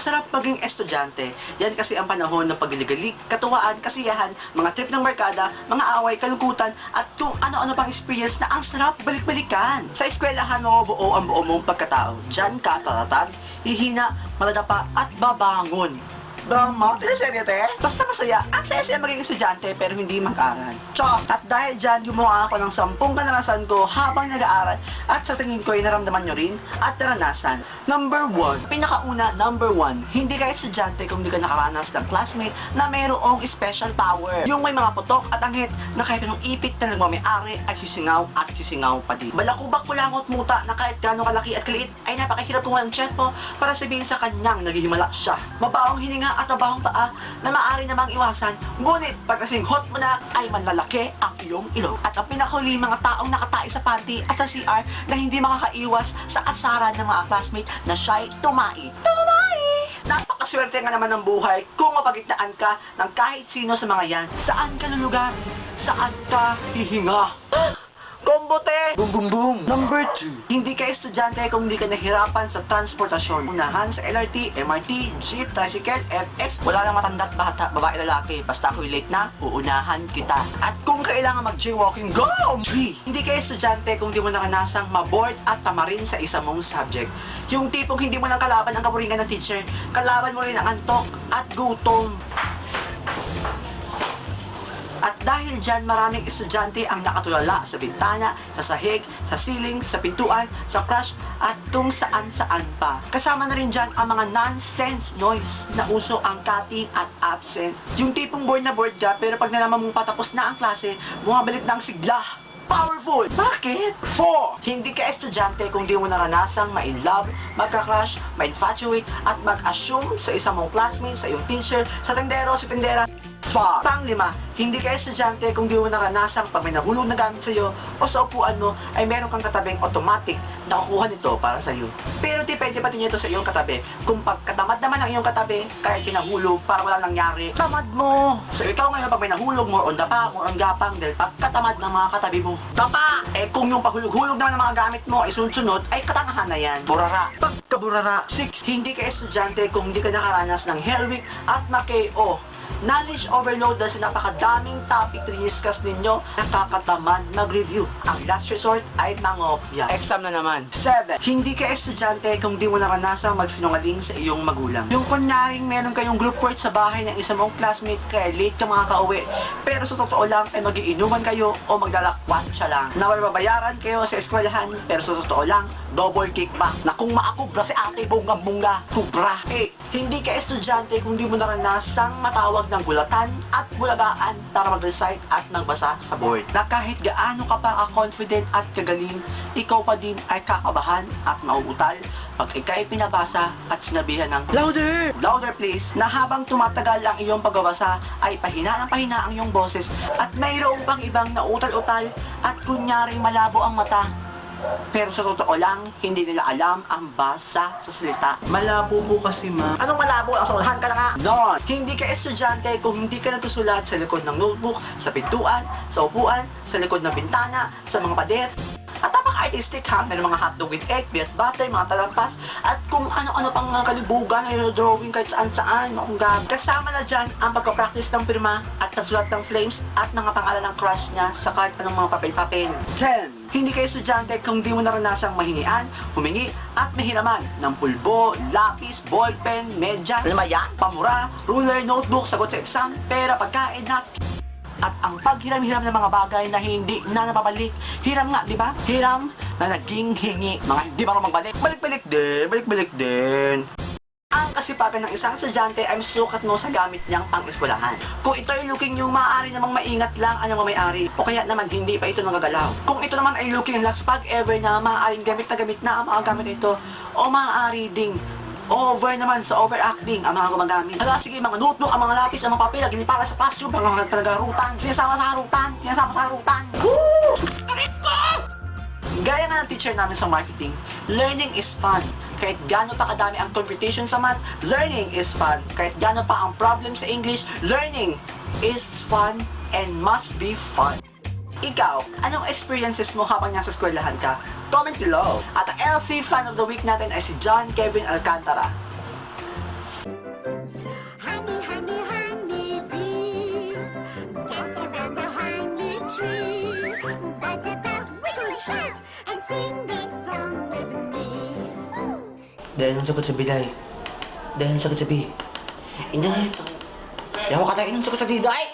Masarap maging estudyante. Yan kasi ang panahon ng pagligalig, katuwaan, kasiyahan, mga trip ng barkada, mga away, kalungkutan, at kung ano-ano pang experience na ang sarap balik-balikan. Sa eskwelahan mo buo ang buo mong pagkatao. Diyan ka tatatag, hihina, maladapa, at babangon. Drama? Teleserye, te? Basta masaya. Ang saya-saya maging estudyante pero hindi mag-aral. Chok! At dahil dyan, gumawa ako ng 10 kanarasan ko habang nag-aaral at sa tingin ko ay naramdaman nyo rin at naranasan. Number 1. Pinakauna, number 1. Hindi ka estudyante kung hindi ka nakaranas ng classmate na mayroong special power. Yung may mga putok at anghit na kahit anong ipit na nagmamayari ay sisingaw at sisingaw pa din. Balakubak kulangot muta na kahit gano'ng kalaki at kaliit ay napakahirap tungan ang tiyempo para sabihin sa kanyang naghihimala siya. Mabaong hininga at mabahong paa na maaari namang iwasan, ngunit pag kasing hot mo na ay manlalaki ang iyong ilong. At ang pinakahuli, mga taong nakatae sa panty at sa CR na hindi makakaiwas sa asaran ng mga classmate na siya'y tumai. Napakaswerte nga naman ng buhay kung mapagitnaan ka ng kahit sino sa mga yan. Saan ka lulugar? Saan ka hihinga? Combo, te! Boom, boom, boom! Number 2. Hindi ka estudyante kung hindi ka nahirapan sa transportasyon. Unahan sa LRT, MRT, jeep, tricycle, FX. Wala lang matanda't bata, babae, lalaki. Basta ako'y late na, uunahan kita. At kung kailangan mag-jaywalking, go! 3. Hindi ka estudyante kung di mo nakanasang maboard at tamarin sa isa mong subject. Yung tipong hindi mo lang kalaban ang kaburingan ng teacher, kalaban mo rin ang antok at gutom. At dahil dyan, maraming estudyante ang nakatulala sa bintana, sa sahig, sa ceiling, sa pintuan, sa crush, at kung saan-saan pa. Kasama na rin dyan ang mga nonsense noise na uso ang cutting at absent. Yung tipong bored na bored ka, pero pag nalaman mong patapos na ang klase, bumabalik na ang sigla. Powerful! Bakit? 4. Hindi ka estudyante kung di mo naranasang ma-in-love, magka-crush, ma-infatuate, at mag-assume sa isa mong classmate, sa iyong teacher, sa tendero, sa tendera. Pang-5, hindi ka estudyante kung di mo naranasang pag may nahulog na gamit sa'yo o sa upuan mo ay meron kang katabing automatic na kukuha nito para sa'yo. Pero depende pati nito sa iyong katabi. Kung pagkatamad naman ang iyong katabi, kahit pinahulog para walang nangyari, tamad mo! So ikaw ngayon pag may nahulog mo on dapa, more on gapang dahil pagkatamad ng mga katabi mo. Dapa! Eh kung yung pahulog-hulog naman ng mga gamit mo ay sunod-sunod, ay katangahan na yan. Burara. Pagkaburara. 6. Hindi ka estudyante kung hindi ka nakaranas ng Hell Week at ma-KO. Knowledge overload dahil sa napakadaming topic na discuss ninyo, nakakatamad mag-review. Ang last resort ay mangopya. Exam na naman. 7. Hindi ka estudyante kung di mo naranasang magsinungaling sa iyong magulang. Yung kunyaring meron kayong group work sa bahay ng isa mong classmate kaya late ka makakauwi. Pero sa totoo lang ay magiinuman kayo o magdalakwatsa lang. Na may babayaran kayo sa eskwelahan pero sa totoo lang, double kickback. Na kung maakubra si ate bunga-bunga, kubra. 8. Hindi ka estudyante kung di mo naranasang matawag ng bulatan at bulagaan para mag-recite at magbasa sa board. Na kahit gaano ka pa confident at kagaling, ikaw pa din ay kakabahan at mauutal pag ikay pinabasa at sinabihan ng louder! Louder please! Na habang tumatagal ang iyong pagbabasa ay pahina ng pahina ang iyong boses at mayroong pang ibang nautal-utal at kunyari malabo ang mata. Pero sa totoo lang, hindi nila alam ang basa sa salita. Malabo po kasi ma. Anong malabo? Ang sulahan ka na nga. Non! Hindi ka estudyante kung hindi ka nagsusulat sa likod ng notebook, sa pintuan, sa upuan, sa likod ng bintana, sa mga pader. At napaka-artistic ha, may mga hotdog with egg, peanut butter, mga talampas, at kung ano-ano pang mga kalibugan, ay drawing kahit saan-saan, kasama na dyan ang pagka-practice ng pirma at pagsulat ng flames at mga pangalan ng crush niya sa kahit anong mga papel-papel. 10. Hindi kayo estudyante kung di mo naranasang mahingian, humingi, at mahiraman ng pulbo, lapis, ballpen, medyas, pamura, ruler, notebook, sagot sa exam, pera, pagkain, at ang paghiram-hiram ng mga bagay na hindi na napabalik. Hiram nga, di ba? Hiram na naging hingi. Mga hindi marunong magbalik. Balik-balik din. Ang kasipagan ng isang estudyante ay sukat mo sa gamit niyang pang-eskwelahan. Kung ito ay looking yung maaari namang maingat lang ang may-ari, o kaya naman hindi pa ito nagagalaw. Kung ito naman ay looking last pag ever na maaaring gamit na ang mga gamit ito, o maaari ding over naman sa overacting ang mga gumagamit. Hala, sige, mga notebook, ang mga lapis, ang mga papel, ginipara sa classroom, mga nagpagarutan, sinasama sa harutan. Woo! Gaya nga ng teacher namin sa marketing, learning is fun. Kahit gaano pa kadami ang competition sa math, learning is fun. Kahit gaano pa ang problem sa English, learning is fun and must be fun. Ikaw, anong experiences mo habang nasa eskwelahan ka? Comment below. At ang LC Fan of the Week natin ay si John Kevin Alcantara. shout and sing this song with me. Dahil nang sagot sa biday. Dahil nang sagot sa bi. Inday. Yawa ka tayo nang sagot sa diday.